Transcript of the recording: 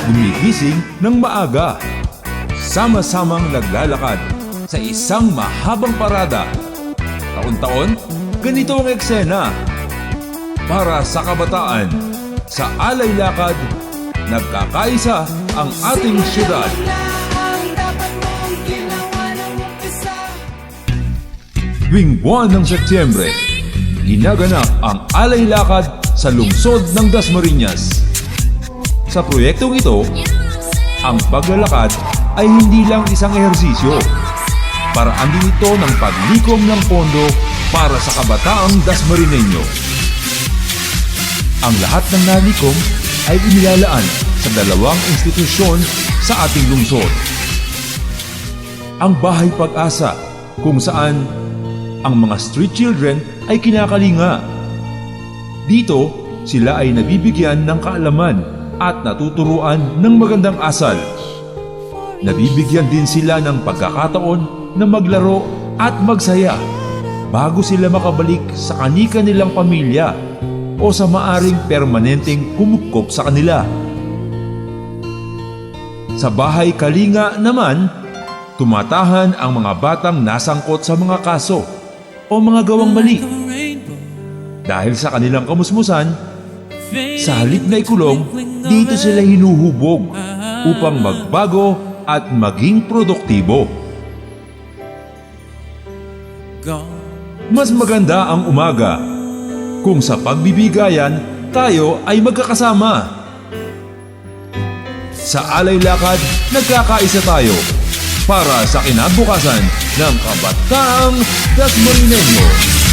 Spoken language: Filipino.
gumigising ng maaga. Sama-samang naglalakad sa isang mahabang parada. Taon-taon, ganito ang eksena. Para sa kabataan, sa alay lakad, nagkakaisa ang ating syudad. Tuwing buwan ng Setyembre, ginaganap ang alay lakad sa lungsod ng Dasmariñas. Sa proyektong ito, ang paglalakad ay hindi lang isang ehersisyo. Paraan din ito ng paglikom ng pondo para sa kabataang Dasmariñeño. Ang lahat ng nalikom ay inilalaan sa dalawang institusyon sa ating lungsod. Ang Bahay Pag-asa, kung saan ang mga street children ay kinakalinga. Dito, sila ay nabibigyan ng kaalaman at natuturuan ng magandang asal. Nabibigyan din sila ng pagkakataon na maglaro at magsaya bago sila makabalik sa kani-kanilang pamilya o sa maaring permanenteng kumupkop sa kanila. Sa Bahay Kalinga naman, tumatahan ang mga batang nasangkot sa mga kaso o mga gawang mali. Dahil sa kanilang kamusmusan, sa halip na ikulong, dito sila hinuhubog upang magbago at maging produktibo. Mas maganda ang umaga kung sa pagbibigayan tayo ay magkakasama. Sa alay lakad, nagkakaisa tayo para sa kinabukasan ng kabataang Dasmariñeño.